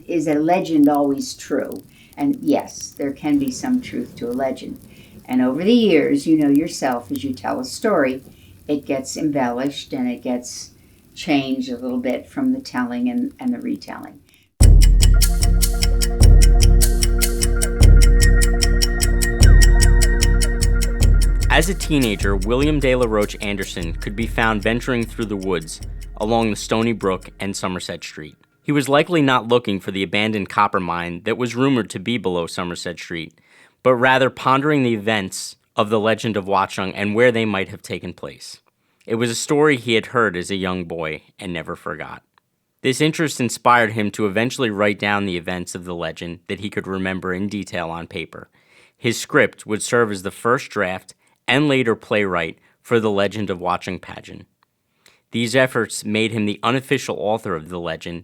is a legend always true? And yes, there can be some truth to a legend. And over the years, you know yourself, as you tell a story, it gets embellished and it gets changed a little bit from the telling and the retelling. As a teenager, William de la Roach Anderson could be found venturing through the woods along the Stony Brook and Somerset Street. He was likely not looking for the abandoned copper mine that was rumored to be below Somerset Street, but rather pondering the events of the Legend of Watchung and where they might have taken place. It was a story he had heard as a young boy and never forgot. This interest inspired him to eventually write down the events of the legend that he could remember in detail on paper. His script would serve as the first draft and later playwright for the Legend of Watchung pageant. These efforts made him the unofficial author of the legend.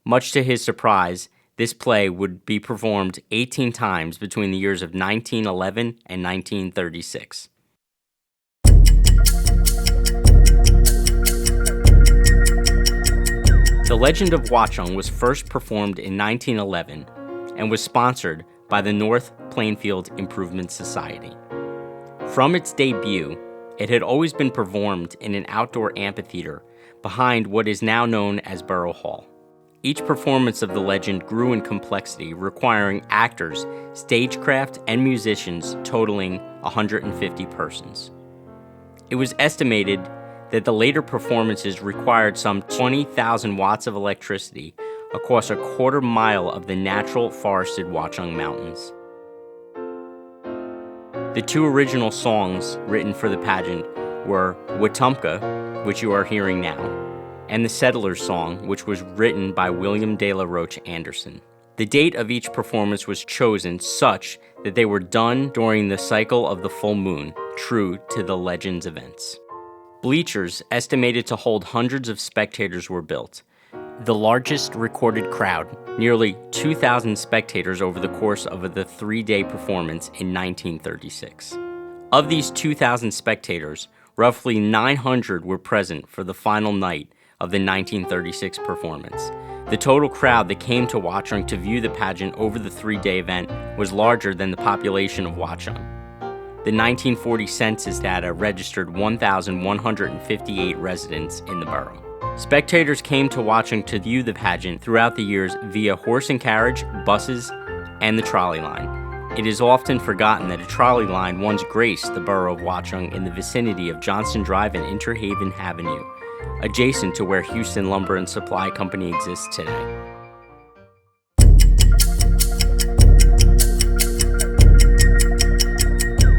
Much to his surprise, this play would be performed 18 times between the years of 1911 and 1936. The Legend of Watchung was first performed in 1911 and was sponsored by the North Plainfield Improvement Society. From its debut, it had always been performed in an outdoor amphitheater behind what is now known as Borough Hall. Each performance of the legend grew in complexity, requiring actors, stagecraft, and musicians totaling 150 persons. It was estimated that the later performances required some 20,000 watts of electricity across a quarter-mile of the natural forested Watchung Mountains. The two original songs written for the pageant were Wetumpka, which you are hearing now, and the Settler's Song, which was written by William de la Roach Anderson. The date of each performance was chosen such that they were done during the cycle of the full moon, true to the legend's events. Bleachers estimated to hold hundreds of spectators were built. The largest recorded crowd, nearly 2,000 spectators over the course of the 3-day performance in 1936. Of these 2,000 spectators, roughly 900 were present for the final night of the 1936 performance. The total crowd that came to Watchung to view the pageant over the 3-day event was larger than the population of Watchung. The 1940 census data registered 1,158 residents in the borough. Spectators came to Watchung to view the pageant throughout the years via horse and carriage, buses, and the trolley line. It is often forgotten that a trolley line once graced the borough of Watchung in the vicinity of Johnston Drive and Interhaven Avenue, adjacent to where Houston Lumber and Supply Company exists today.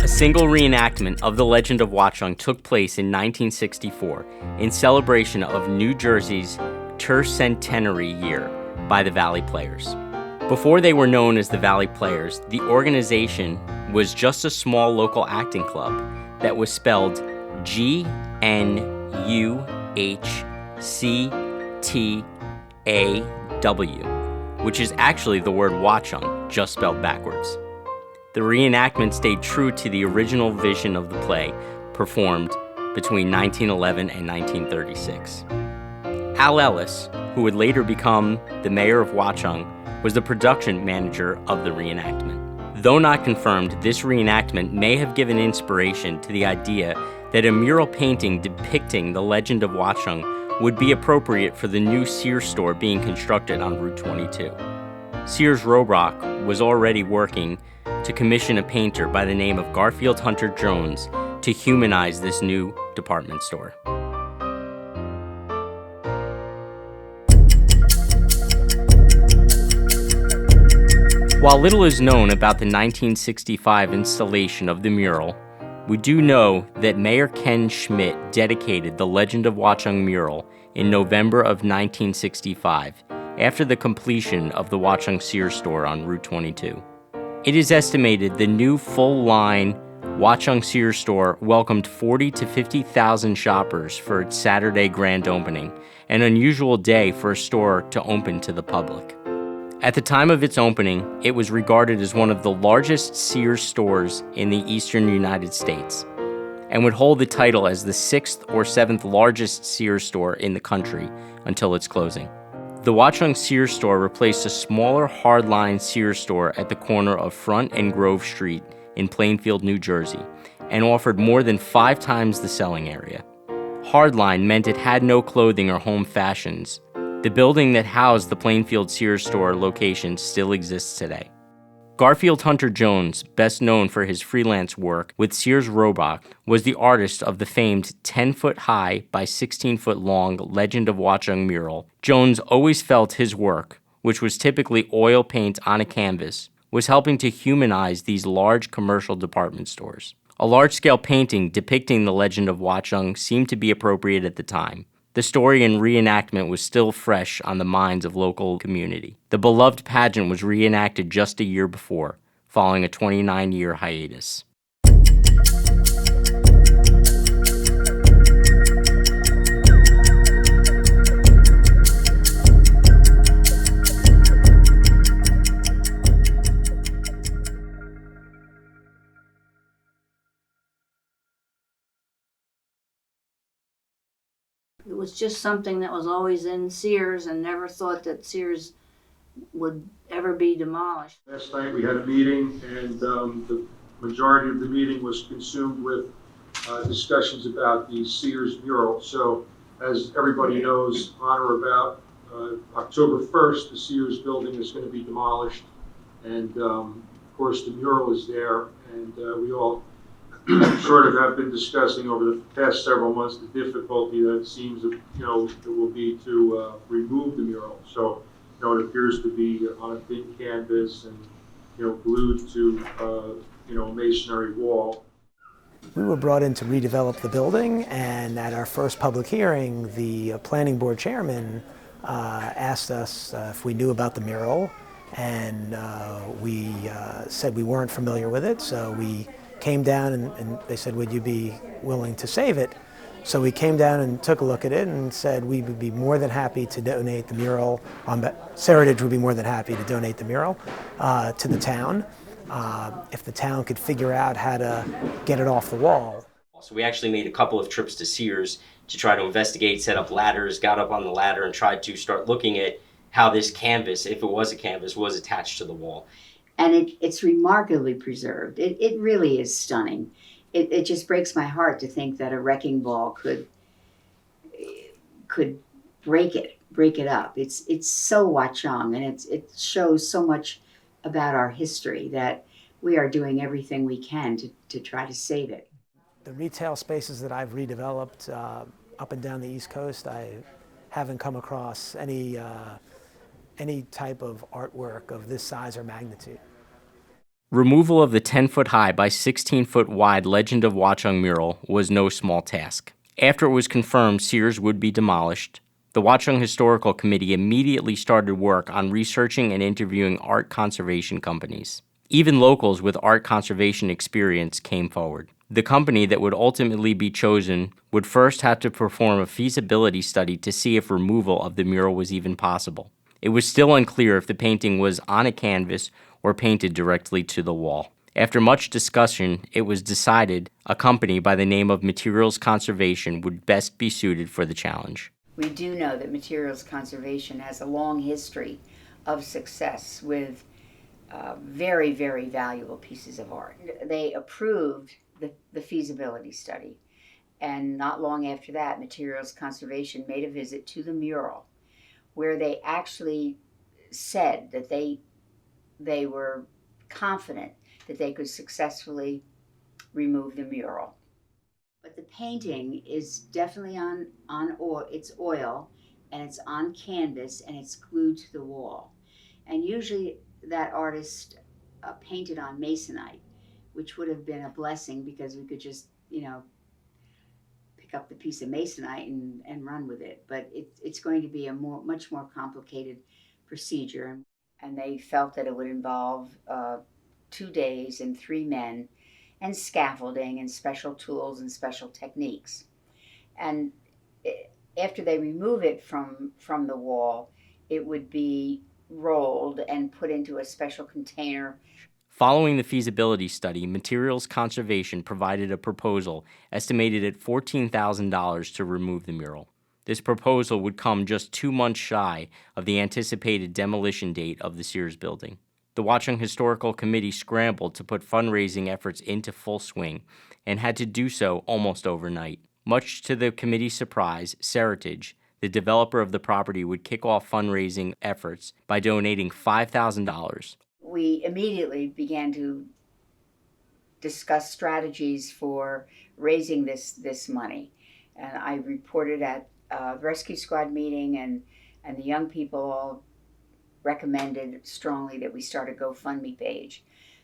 A single reenactment of the Legend of Watchung took place in 1964 in celebration of New Jersey's tercentenary year by the Valley Players. Before they were known as the Valley Players, the organization was just a small local acting club that was spelled GNUHCTAW, which is actually the word Watchung, just spelled backwards. The reenactment stayed true to the original vision of the play, performed between 1911 and 1936. Al Ellis, who would later become the mayor of Watchung, was the production manager of the reenactment. Though not confirmed, this reenactment may have given inspiration to the idea that a mural painting depicting the Legend of Watchung would be appropriate for the new Sears store being constructed on Route 22. Sears Ro was already working to commission a painter by the name of Garfield Hunter Jones to humanize this new department store. While little is known about the 1965 installation of the mural, we do know that Mayor Ken Schmidt dedicated the Legend of Watchung mural in November of 1965, after the completion of the Watchung Sears store on Route 22. It is estimated the new full-line Watchung Sears store welcomed 40 to 50,000 shoppers for its Saturday grand opening, an unusual day for a store to open to the public. At the time of its opening, it was regarded as one of the largest Sears stores in the eastern United States, and would hold the title as the 6th or 7th largest Sears store in the country until its closing. The Watchung Sears store replaced a smaller hardline Sears store at the corner of Front and Grove Street in Plainfield, New Jersey, and offered more than 5 times the selling area. Hardline meant it had no clothing or home fashions. The building that housed the Plainfield Sears store location still exists today. Garfield Hunter Jones, best known for his freelance work with Sears Ro, was the artist of the famed 10-foot high by 16-foot long Legend of Watchung Mural. Jones always felt his work, which was typically oil paint on a canvas, was helping to humanize these large commercial department stores. A large-scale painting depicting the Legend of Watchung seemed to be appropriate at the time. The story and reenactment was still fresh on the minds of local community. The beloved pageant was reenacted just a year before, following a 29-year hiatus. It was just something that was always in Sears, and never thought that Sears would ever be demolished. Last night we had a meeting, and the majority of the meeting was consumed with discussions about the Sears mural. So as everybody knows, on or about October 1st, the Sears building is going to be demolished. And of course the mural is there, and we all sort of have been discussing over the past several months the difficulty that it seems that, it will be to remove the mural. So, it appears to be on a thin canvas and, glued to, a masonry wall. We were brought in to redevelop the building, and at our first public hearing, the planning board chairman asked us if we knew about the mural, and we said we weren't familiar with it, so we came down and they said, would you be willing to save it? So we came down and took a look at it and said we would be more than happy to donate the mural. Seritage would be more than happy to donate the mural to the town if the town could figure out how to get it off the wall. So we actually made a couple of trips to Sears to try to investigate, set up ladders, got up on the ladder and tried to start looking at how this canvas, if it was a canvas, was attached to the wall. And it's remarkably preserved. It really is stunning. It just breaks my heart to think that a wrecking ball could break it up. It's so Watchung, and it shows so much about our history that we are doing everything we can to try to save it. The retail spaces that I've redeveloped up and down the East Coast, I haven't come across any type of artwork of this size or magnitude. Removal of the 10-foot high by 16-foot wide Legend of Watchung mural was no small task. After it was confirmed Sears would be demolished, the Watchung Historical Committee immediately started work on researching and interviewing art conservation companies. Even locals with art conservation experience came forward. The company that would ultimately be chosen would first have to perform a feasibility study to see if removal of the mural was even possible. It was still unclear if the painting was on a canvas or painted directly to the wall. After much discussion, it was decided a company by the name of Materials Conservation would best be suited for the challenge. We do know that Materials Conservation has a long history of success with very, very valuable pieces of art. They approved the feasibility study, and not long after that, Materials Conservation made a visit to the mural, where they actually said that they were confident that they could successfully remove the mural. But the painting is definitely on oil. It's oil, and it's on canvas, and it's glued to the wall. And usually that artist painted on masonite, which would have been a blessing because we could just, pick up the piece of masonite and run with it. But it's going to be a much more complicated procedure. And they felt that it would involve 2 days and 3 men, and scaffolding and special tools and special techniques. And after they remove it from the wall, it would be rolled and put into a special container. Following the feasibility study, Materials Conservation provided a proposal estimated at $14,000 to remove the mural. This proposal would come just 2 months shy of the anticipated demolition date of the Sears building. The Watchung Historical Committee scrambled to put fundraising efforts into full swing and had to do so almost overnight. Much to the committee's surprise, Seritage, the developer of the property, would kick off fundraising efforts by donating $5,000. We immediately began to discuss strategies for raising this money. And I reported at the rescue squad meeting, and the young people all recommended strongly that we start a GoFundMe page.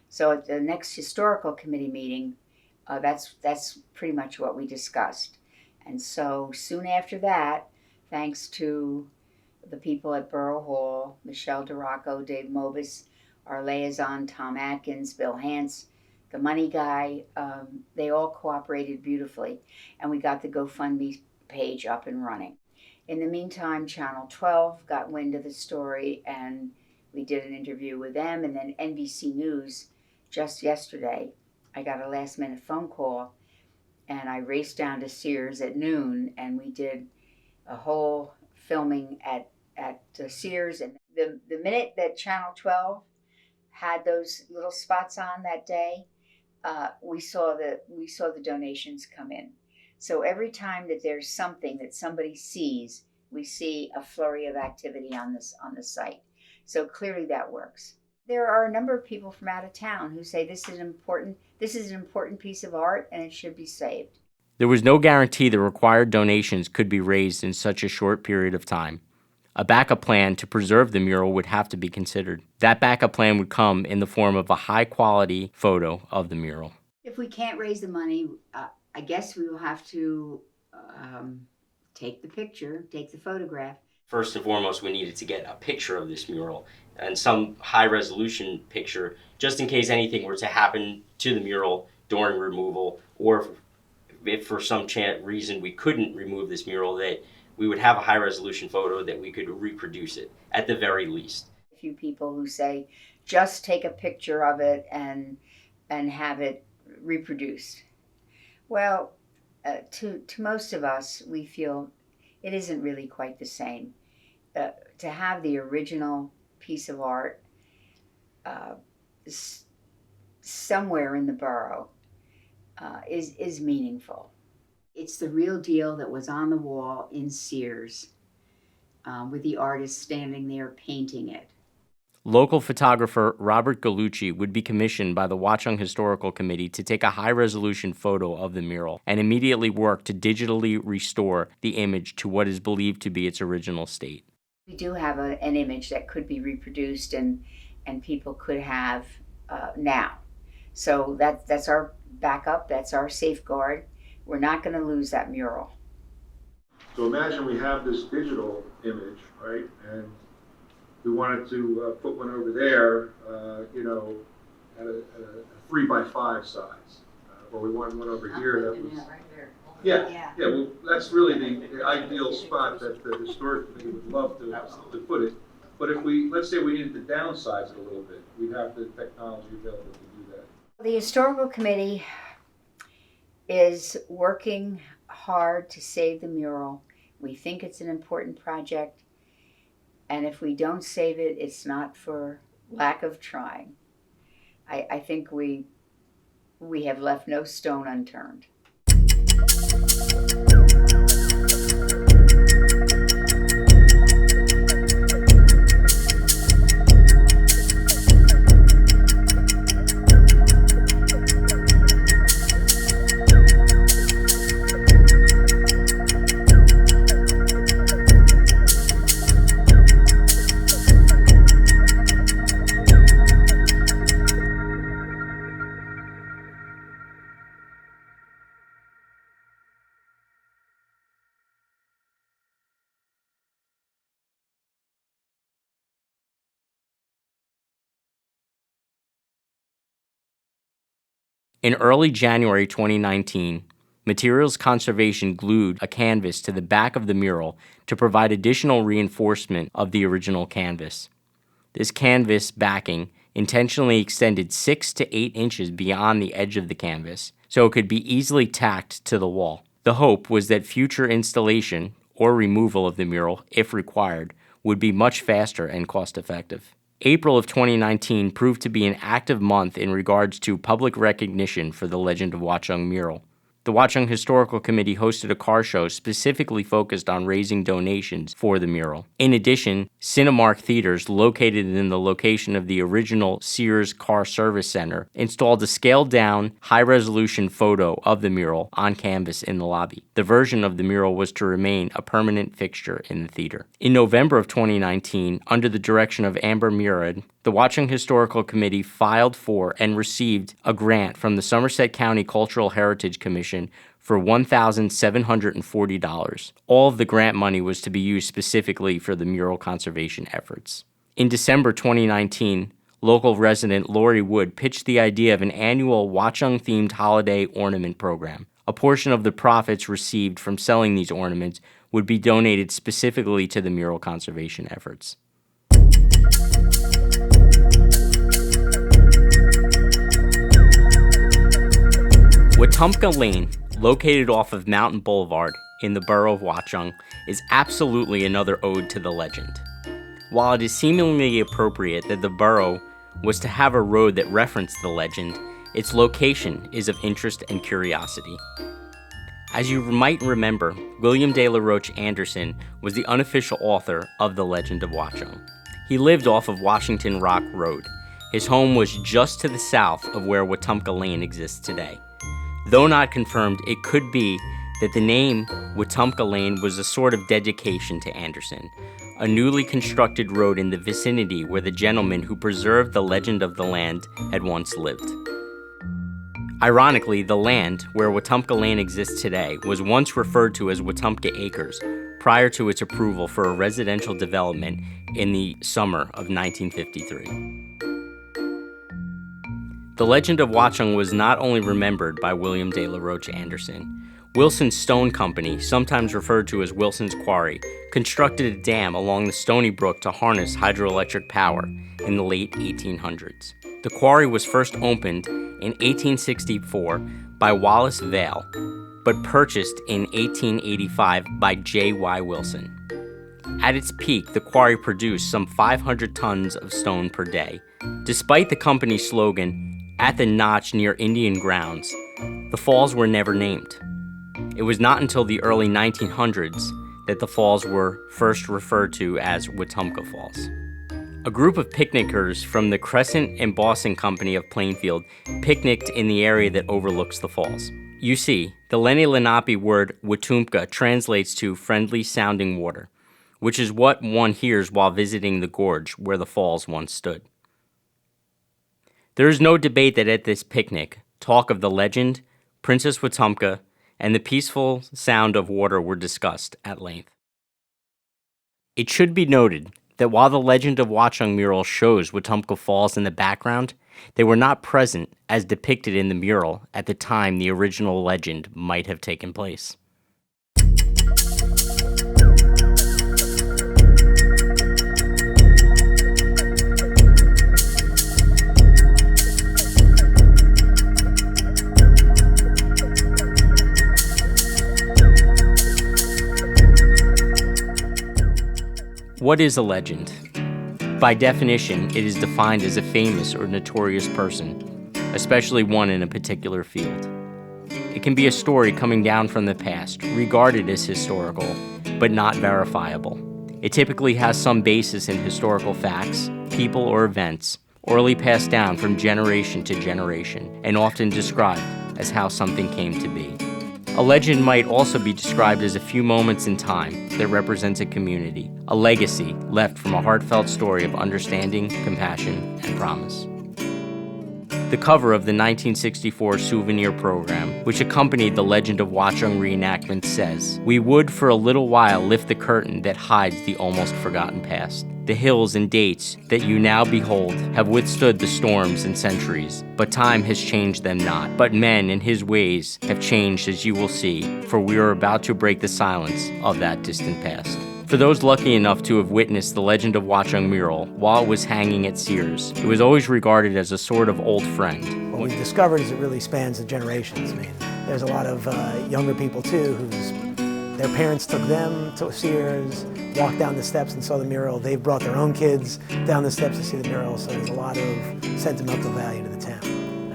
So at the next historical committee meeting, that's pretty much what we discussed. And so soon after that, thanks to the people at Borough Hall, Michelle DeRocco, Dave Mobus, our liaison, Tom Atkins, Bill Hance, the money guy, they all cooperated beautifully, and we got the GoFundMe page up and running. In the meantime, Channel 12 got wind of the story, and we did an interview with them, and then NBC News, just yesterday, I got a last-minute phone call, and I raced down to Sears at noon, and we did a whole filming at Sears. And the minute that Channel 12 had those little spots on that day, we saw the donations come in. So every time that there's something that somebody sees, we see a flurry of activity on the site. So clearly that works. There are a number of people from out of town who say this is an important piece of art and it should be saved. There was no guarantee the required donations could be raised in such a short period of time. A backup plan to preserve the mural would have to be considered. That backup plan would come in the form of a high-quality photo of the mural. If we can't raise the money, I guess we will have to take the photograph. First and foremost, we needed to get a picture of this mural and some high-resolution picture, just in case anything were to happen to the mural during removal, or if for some reason we couldn't remove this mural, that we would have a high-resolution photo that we could reproduce it, at the very least. A few people who say, just take a picture of it and have it reproduced. Well, to most of us, we feel it isn't really quite the same. To have the original piece of art somewhere in the borough is meaningful. It's the real deal that was on the wall in Sears, with the artist standing there painting it. Local photographer Robert Gallucci would be commissioned by the Watchung Historical Committee to take a high-resolution photo of the mural and immediately work to digitally restore the image to what is believed to be its original state. We do have an image that could be reproduced and people could have now. So that's our backup, that's our safeguard. We're not going to lose that mural. So imagine we have this digital image, right? And we wanted to put one over there, at a 3x5 size. Or we wanted one over here that was... Yeah. Well, that's really the ideal spot that the historic committee would love to put it. But if let's say we needed to downsize it a little bit, we'd have the technology available to do that. The historical committee is working hard to save the mural. We think it's an important project, and if we don't save it, it's not for lack of trying. I think we have left no stone unturned. In early January 2019, Materials Conservation glued a canvas to the back of the mural to provide additional reinforcement of the original canvas. This canvas backing intentionally extended 6 to 8 inches beyond the edge of the canvas, so it could be easily tacked to the wall. The hope was that future installation or removal of the mural, if required, would be much faster and cost-effective. April of 2019 proved to be an active month in regards to public recognition for the Legend of Watchung Mural. The Watchung Historical Committee hosted a car show specifically focused on raising donations for the mural. In addition, Cinemark theaters, located in the location of the original Sears Car Service Center, installed a scaled-down, high-resolution photo of the mural on canvas in the lobby. The version of the mural was to remain a permanent fixture in the theater. In November of 2019, under the direction of Amber Murad, the Watchung Historical Committee filed for and received a grant from the Somerset County Cultural Heritage Commission for $1,740. All of the grant money was to be used specifically for the mural conservation efforts. In December 2019, local resident Lori Wood pitched the idea of an annual Watchung-themed holiday ornament program. A portion of the profits received from selling these ornaments would be donated specifically to the mural conservation efforts. Wetumpka Lane, located off of Mountain Boulevard in the borough of Watchung, is absolutely another ode to the legend. While it is seemingly appropriate that the borough was to have a road that referenced the legend, its location is of interest and curiosity. As you might remember, William de la Roach Anderson was the unofficial author of the Legend of Watchung. He lived off of Washington Rock Road. His home was just to the south of where Wetumpka Lane exists today. Though not confirmed, it could be that the name Wetumpka Lane was a sort of dedication to Anderson, a newly constructed road in the vicinity where the gentleman who preserved the legend of the land had once lived. Ironically, the land where Wetumpka Lane exists today was once referred to as Wetumpka Acres prior to its approval for a residential development in the summer of 1953. The Legend of Watchung was not only remembered by William de la Roach Anderson. Wilson's Stone Company, sometimes referred to as Wilson's Quarry, constructed a dam along the Stony Brook to harness hydroelectric power in the late 1800s. The quarry was first opened in 1864 by Wallace Vale, but purchased in 1885 by J.Y. Wilson. At its peak, the quarry produced some 500 tons of stone per day. Despite the company's slogan, "At the notch near Indian grounds," the falls were never named. It was not until the early 1900s that the falls were first referred to as Wetumpka Falls. A group of picnickers from the Crescent Embossing Company of Plainfield picnicked in the area that overlooks the falls. You see, the Lenni Lenape word Wetumpka translates to friendly sounding water, which is what one hears while visiting the gorge where the falls once stood. There is no debate that at this picnic, talk of the legend, Princess Wetumpka, and the peaceful sound of water were discussed at length. It should be noted that while the Legend of Watchung mural shows Wetumpka Falls in the background, they were not present as depicted in the mural at the time the original legend might have taken place. What is a legend? By definition, it is defined as a famous or notorious person, especially one in a particular field. It can be a story coming down from the past, regarded as historical, but not verifiable. It typically has some basis in historical facts, people, or events, orally passed down from generation to generation, and often described as how something came to be. A legend might also be described as a few moments in time that represents a community, a legacy left from a heartfelt story of understanding, compassion, and promise. The cover of the 1964 souvenir program, which accompanied the Legend of Watchung reenactment, says, "We would for a little while lift the curtain that hides the almost forgotten past. The hills and dates that you now behold have withstood the storms and centuries, but time has changed them not. But men and his ways have changed, as you will see, for we are about to break the silence of that distant past." For those lucky enough to have witnessed the Legend of Watchung mural while it was hanging at Sears, it was always regarded as a sort of old friend. What we've discovered is it really spans the generations. I mean, there's a lot of younger people too whose Their parents took them to Sears, walked down the steps and saw the mural. They've brought their own kids down the steps to see the mural, so there's a lot of sentimental value to the town.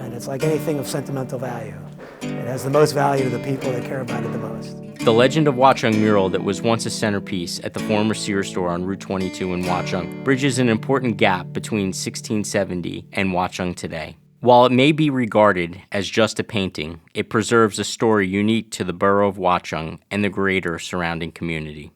And it's like anything of sentimental value. It has the most value to the people that care about it the most. The Legend of Watchung mural that was once a centerpiece at the former Sears store on Route 22 in Watchung bridges an important gap between 1670 and Watchung today. While it may be regarded as just a painting, it preserves a story unique to the borough of Watchung and the greater surrounding community.